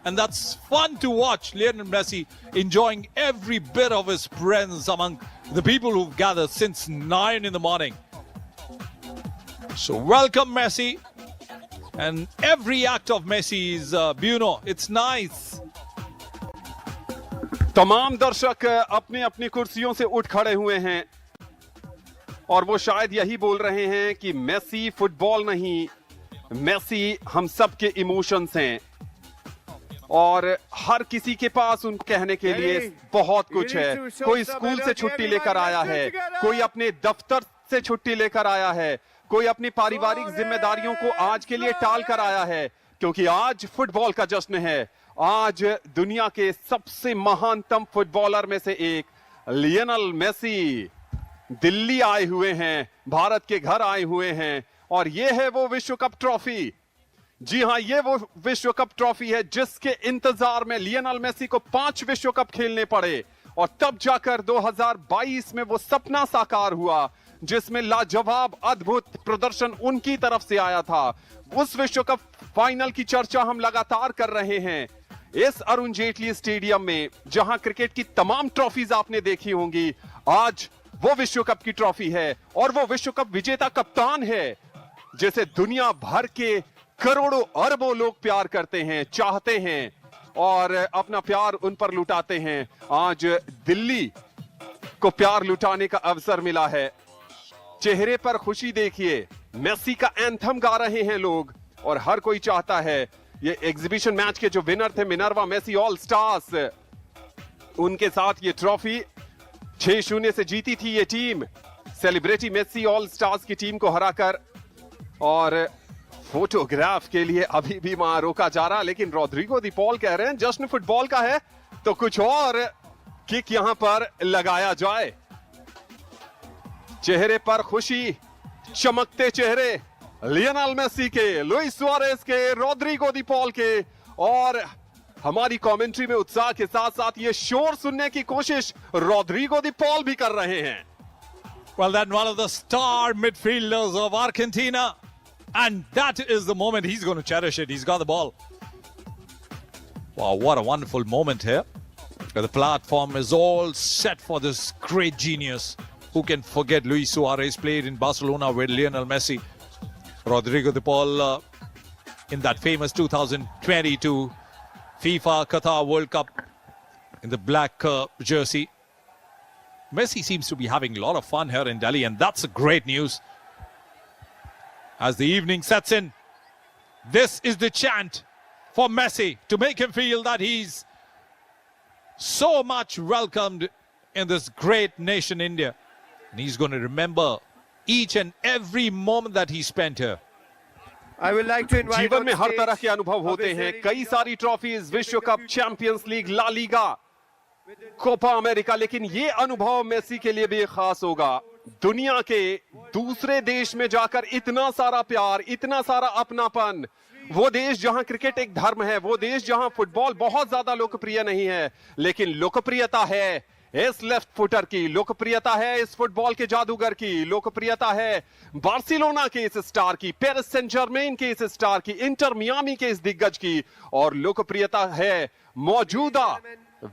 And that's fun to watch. Lionel Messi enjoying every bit of his presence among the people who've gathered since 9 in the morning. So welcome Messi. And every act of Messi is Bruno. It's nice. तमाम दर्शक अपनी अपनी कुर्सियों से उठ खड़े हुए हैं और वो शायद यही बोल रहे हैं कि मेसी फुटबॉल नहीं, मेसी हम सब के इमोशंस हैं और हर किसी के पास उनको कहने के लिए बहुत कुछ है। कोई स्कूल से छुट्टी लेकर आया है, कोई अपने दफ्तर से छुट्टी लेकर आया है, कोई अपनी पारिवारिक जिम्मेदारियों को आज के लिए टाल कर आया है, क्योंकि आज फुटबॉल का जश्न है। आज दुनिया के सबसे महानतम फुटबॉलर में से एक लियोनेल मेसी दिल्ली आए हुए हैं, भारत के घर आए हुए हैं और ये है वो विश्व कप ट्रॉफी। जी हां, ये वो विश्व कप ट्रॉफी है जिसके इंतजार में लियोनेल मेसी को 5 विश्व कप खेलने पड़े और तब जाकर 2022 में वो सपना साकार हुआ जिसमें लाजवाब अद्भुत प्रदर्शन उनकी तरफ से आया था। उस विश्व कप फाइनल की चर्चा हम लगातार कर रहे हैं इस अरुण जेटली स्टेडियम में, जहां क्रिकेट की तमाम ट्रॉफीज आपने देखी होंगी। आज वो विश्व कप की ट्रॉफी है और वो विश्व कप विजेता कप्तान है जिसे दुनिया भर के करोड़ों अरबों लोग प्यार करते हैं, चाहते हैं और अपना प्यार उन पर लुटाते हैं। आज दिल्ली को प्यार लुटाने का अवसर मिला है। चेहरे पर खुशी देखिए, मेसी का एंथम गा रहे हैं लोग और हर कोई चाहता है ये एग्जीबिशन मैच के जो विनर थे मिनर्वा मेसी ऑल स्टार्स, उनके साथ ये ट्रॉफी 6-0 से जीती थी ये team, celebrity Messi all stars की टीम को हराकर। और फोटोग्राफ के लिए अभी भी वहां रोका जा रहा, लेकिन रोड्रिगो दी पॉल कह रहे हैं जश्न फुटबॉल का है तो कुछ और किक यहां पर लगाया जाए। चेहरे पर खुशी, चमकते चेहरे लियोनेल मेसी के, लुइस सुआरेज के, रोड्रिगो दी पॉल के और हमारी कमेंट्री में उत्साह के साथ साथ ये शोर सुनने की कोशिश रोड्रिगो दी पॉल भी कर रहे हैं। Well, then one of the star midfielders of Argentina, and that is the moment he's going to cherish it. He's got the ball. Wow, what a wonderful moment here. The platform is all set for this great genius. Who can forget Luis Suarez played in Barcelona with Lionel Messi. Rodrigo de Paul in that famous 2022 FIFA Qatar World Cup in the black jersey. Messi seems to be having a lot of fun here in Delhi, and that's great news. As the evening sets in, this is the chant for Messi to make him feel that he's so much welcomed in this great nation, India. And he's going to remember each and every moment that he spent here. I would like to invite जीवन on में हर stage तरह के अनुभव होते हैं, Abhishek कई सारी trophies, विश्व cup, champions league, La Liga, Copa America, लेकिन ये अनुभव मेसी के लिए भी खास होगा। दुनिया के दूसरे देश में जाकर इतना सारा प्यार, इतना सारा अपनापन, वो देश जहां क्रिकेट एक धर्म है, वो देश जहां फुटबॉल बहुत ज्यादा लोकप्रिय नहीं है, लेकिन लोकप्रियता है इस लेफ्ट फुटर की, लोकप्रियता है इस फुटबॉल के जादूगर की, लोकप्रियता है बार्सिलोना के इस स्टार की, पेरिस सेंट जर्मेन के इस स्टार की, इंटर मियामी के इस दिग्गज की, और लोकप्रियता है मौजूदा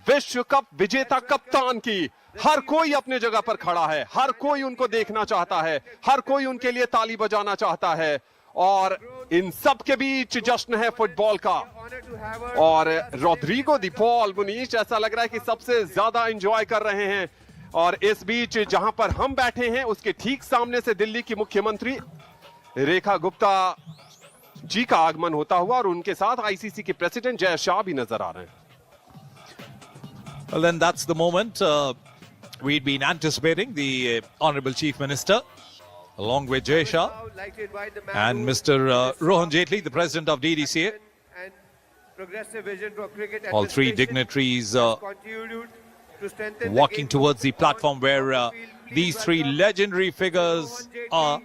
विश्व कप विजेता कप्तान की। हर कोई अपने जगह पर खड़ा है, हर कोई उनको देखना चाहता है, हर कोई उनके लिए ताली बजाना चाहता है और इन सब के बीच जश्न है फुटबॉल का। और रोड्रिगो दी पॉल, मुनीश, ऐसा लग रहा है कि सबसे ज्यादा एंजॉय कर रहे हैं। और इस बीच जहां पर हम बैठे हैं उसके ठीक सामने से दिल्ली की मुख्यमंत्री रेखा गुप्ता जी का आगमन होता हुआ और उनके साथ आईसीसी के प्रेसिडेंट जय शाह भी नजर आ रहे हैं। Well, then that's the moment we'd been anticipating. The Honorable Chief Minister, along with Jay Shah and Mr. Rohan Jaitley, the President of DDCA. All three dignitaries walking towards the platform where these three legendary figures are.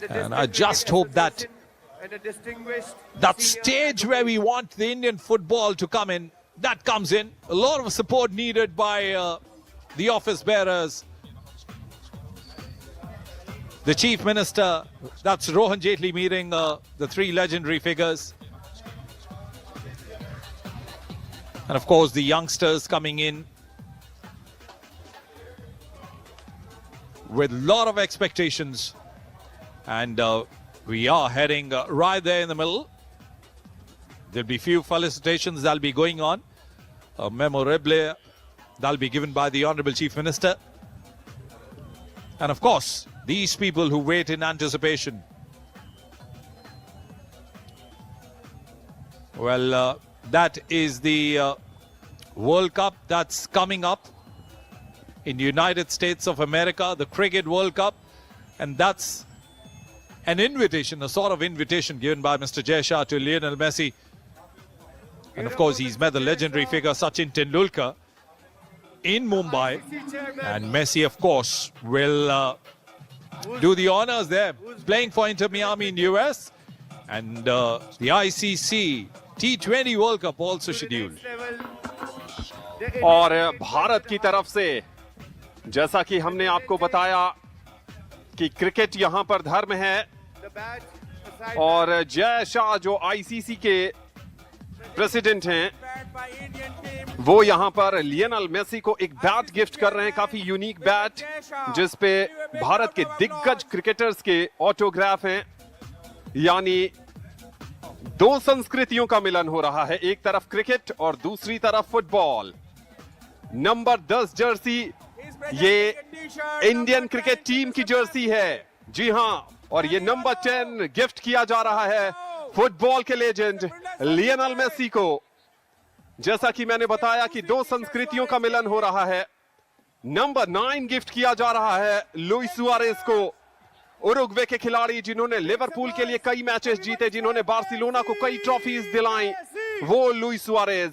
And I just hope that that stage where we want the Indian football to come in, that comes in. A lot of support needed by the office bearers. The Chief Minister, that's Rohan Jaitley meeting the three legendary figures. And of course, the youngsters coming in with a lot of expectations. And we are heading right there in the middle. There'll be few felicitations that'll be going on. A memorable that'll be given by the Honorable Chief Minister. And of course, these people who wait in anticipation. Well, that is the World Cup that's coming up in the United States of America, the Cricket World Cup. And that's an invitation, a sort of invitation given by Mr. Jay Shah to Lionel Messi. And of course, he's met the legendary figure Sachin Tendulkar in Mumbai. And Messi, of course, will do the honors there, playing for Inter Miami in the US. And the ICC T20 World Cup also scheduled. और भारत की तरफ से जैसा कि हमने आपको बताया कि क्रिकेट यहां पर धर्म है और जय शाह जो आईसीसी के प्रेसिडेंट हैं वो यहां पर लियोनेल मेसी को एक बैट गिफ्ट कर रहे हैं, काफी यूनिक बैट जिस पे भारत के दिग्गज क्रिकेटर्स के ऑटोग्राफ हैं। यानी दो संस्कृतियों का मिलन हो रहा है, एक तरफ क्रिकेट और दूसरी तरफ फुटबॉल। नंबर 10 जर्सी ये इंडियन क्रिकेट टीम की जर्सी है, जी हां, और ये नंबर 10 गिफ्ट किया जा रहा है फुटबॉल के लेजेंड लियोनेल मेसी को। जैसा कि मैंने बताया कि दो संस्कृतियों का मिलन हो रहा है। नंबर 9 गिफ्ट किया जा रहा है लुइस सुआरेज को, उरुग्वे के खिलाड़ी जिन्होंने लिवरपूल के लिए कई मैचेस जीते, जिन्होंने बार्सिलोना को कई ट्रॉफीज दिलाई, वो लुइस सुआरेज।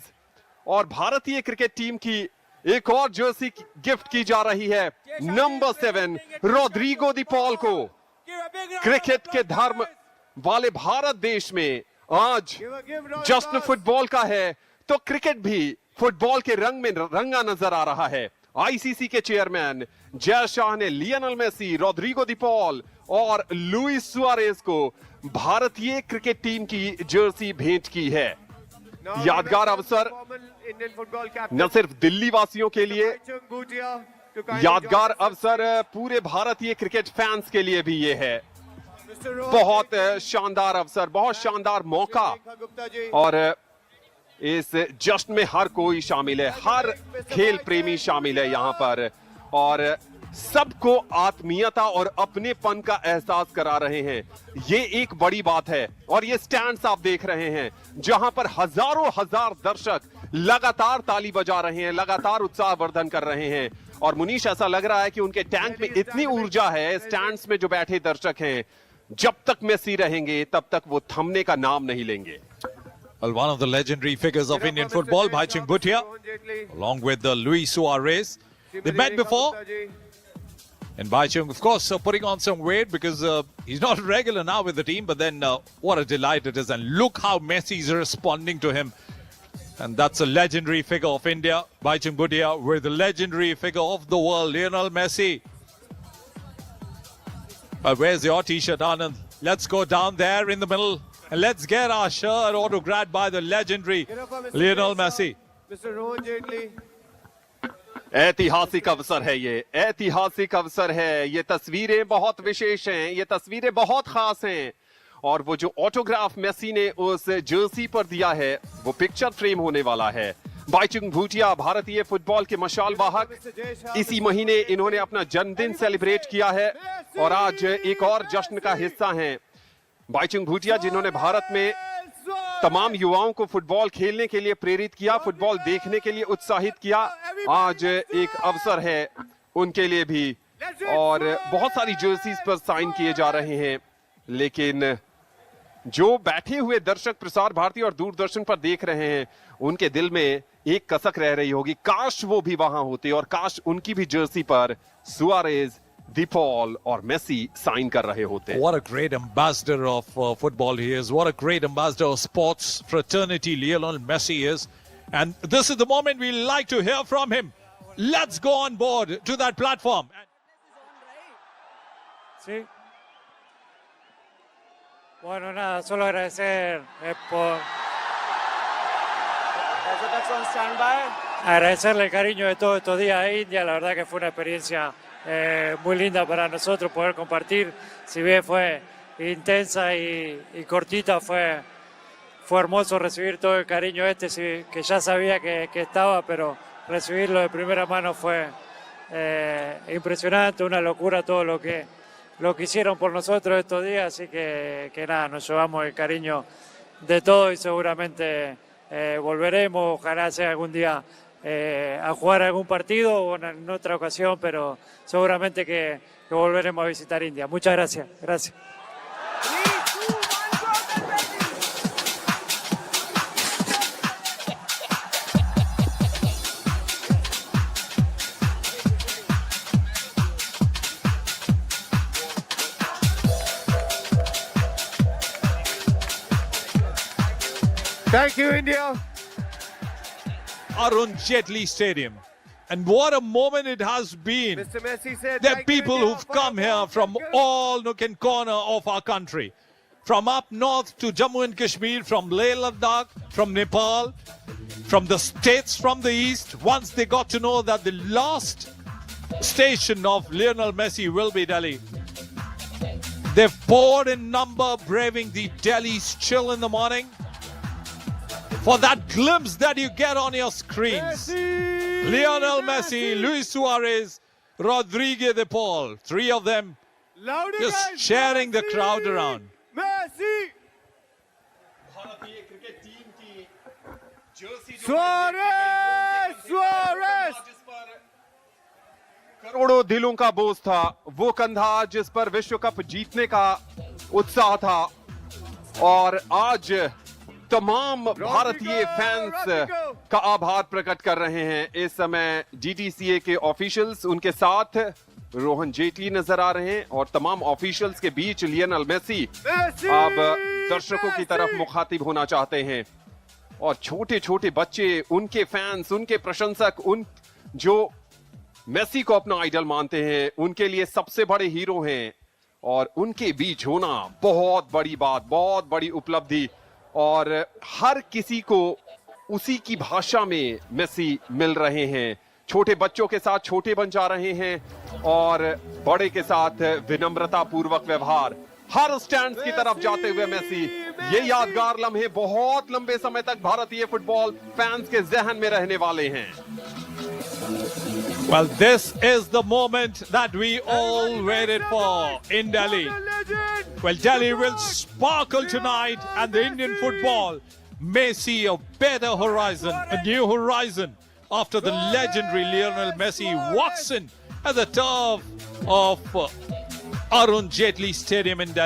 और भारतीय क्रिकेट टीम की एक और जर्सी गिफ्ट की जा रही है नंबर 7 रोड्रिगो दी पॉल को। क्रिकेट के धर्म वाले भारत देश में आज जश्न फुटबॉल का है तो क्रिकेट भी फुटबॉल के रंग में रंगा नजर आ रहा है। आईसीसी के चेयरमैन जय शाह ने लियोनेल मेसी, रोड्रिगो दी पॉल और लुइस सुआरेज को भारतीय क्रिकेट टीम की जर्सी भेंट की है। यादगार अवसर न सिर्फ दिल्ली वासियों के लिए, यादगार अवसर पूरे भारतीय क्रिकेट फैंस के लिए भी ये है। बहुत शानदार अवसर, बहुत शानदार मौका और इस जश्न में हर कोई शामिल है, हर खेल प्रेमी शामिल है यहां पर और सबको आत्मीयता और अपनेपन का एहसास करा रहे हैं। ये एक बड़ी बात है और ये स्टैंड्स आप देख रहे हैं जहां पर हजारों हजार दर्शक लगातार ताली बजा रहे हैं, लगातार उत्साहवर्धन कर रहे हैं। और मुनीश, ऐसा लग रहा है कि उनके टैंक में इतनी ऊर्जा है, स्टैंड्स में जो बैठे दर्शक हैं, जब तक मेसी रहेंगे तब तक वो थमने का नाम नहीं लेंगे। Well, one of the legendary figures of Indian football, Bhaichung Bhutia, along with Luis Suarez. They met before. And Bhaichung, of course, putting on some weight because he's not regular now with the team. But then what a delight it is. And look how Messi is responding to him. And that's a legendary figure of India, Bhaichung Bhutia, with the legendary figure of the world, Lionel Messi. But where's your t-shirt, Anand? Let's go down there in the middle. And let's get our shirt autographed by the legendary Lionel Messi. Mr. Rohan Jaitley. ऐतिहासिक अवसर है ये, ऐतिहासिक अवसर है। ये तस्वीरें बहुत विशेष हैं, ये तस्वीरें बहुत खास हैं और वो जो ऑटोग्राफ मेसी ने उस जर्सी पर दिया है वो पिक्चर फ्रेम होने वाला है। बाइचुंग भूटिया भारतीय फुटबॉल के मशाल वाहक, इसी महीने इन्होंने अपना जन्मदिन सेलिब्रेट किया है और आज एक और जश्न का हिस्सा हैं। बाइचुंग भूटिया जिन्होंने भारत में तमाम युवाओं को फुटबॉल खेलने के लिए प्रेरित किया, फुटबॉल देखने के लिए उत्साहित किया, आज एक अवसर है उनके लिए भी और बहुत सारी जर्सीज पर साइन किए जा रहे हैं। लेकिन जो बैठे हुए दर्शक प्रसार भारती और दूरदर्शन पर देख रहे हैं उनके दिल में एक कसक रह रही होगी, काश वो भी वहां होते और काश उनकी भी जर्सी पर सुआरेज, दी पॉल और मेसी साइन कर रहे होते। What a great ambassador of football he is. What a great ambassador of sports fraternity Lionel Messi is. And this is the moment we like to hear from him. Let's go on board to that platform. Sí. Bueno, nada, solo agradecer por Agradecerle el cariño de todos estos días a India, la verdad que fue una experiencia muy linda para nosotros poder compartir, si bien fue intensa y cortita, fue hermoso recibir todo el cariño que ya sabía que estaba, pero recibirlo de primera mano fue impresionante, una locura todo lo que hicieron por nosotros estos días, así que nada, nos llevamos el cariño de todo y seguramente volveremos, ojalá sea algún día a jugar algún partido o en otra ocasión, pero seguramente que volveremos a visitar India. Muchas gracias. Gracias. Thank you, India. Arun Jaitley Stadium. And what a moment it has been. Mr. Messi said, There are "Thank you, people India, who've for come the here ball. from Thank you." all nook and corner of our country. From up north to Jammu and Kashmir, from Leh Ladakh, from Nepal, from the states from the east. Once they got to know that the last station of Lionel Messi will be Delhi, they've poured in number, braving the Delhi's chill in the morning. For that glimpse that you get on your screens. Lionel Messi, Luis Suarez, Rodrigo de Paul, three of them Louder, just guys. sharing the Messi! crowd around. Messi! Suarez! Suarez! करोड़ों दिलों का बोझ था, वो कंधा जिस पर विश्व कप जीतने का उत्साह था, और आज तमाम भारतीय फैंस का आभार प्रकट कर रहे हैं। इस समय डीटीसीए के ऑफिशियल्स, उनके साथ रोहन जेटली नजर आ रहे हैं और तमाम ऑफिशियल्स के बीच लियोनेल मेसी अब दर्शकों की तरफ मुखातिब होना चाहते हैं। और छोटे छोटे बच्चे, उनके फैंस, उनके प्रशंसक, उन जो मेसी को अपना आइडल मानते हैं, उनके लिए सबसे बड़े हीरो हैं, और उनके बीच होना बहुत बड़ी बात, बहुत बड़ी उपलब्धि। और हर किसी को उसी की भाषा में मेसी मिल रहे हैं। छोटे बच्चों के साथ छोटे बन जा रहे हैं और बड़े के साथ विनम्रता पूर्वक व्यवहार। हर स्टैंड्स की तरफ जाते हुए मेसी, ये यादगार लम्हे बहुत लंबे समय तक भारतीय फुटबॉल फैंस के जहन में रहने वाले हैं। Well, this is the moment that we all waited for in Delhi. Well, Delhi will sparkle tonight, and the Indian football may see a better horizon, a new horizon, after the legendary Lionel Messi walks in at the turf of Arun Jaitley Stadium in Delhi.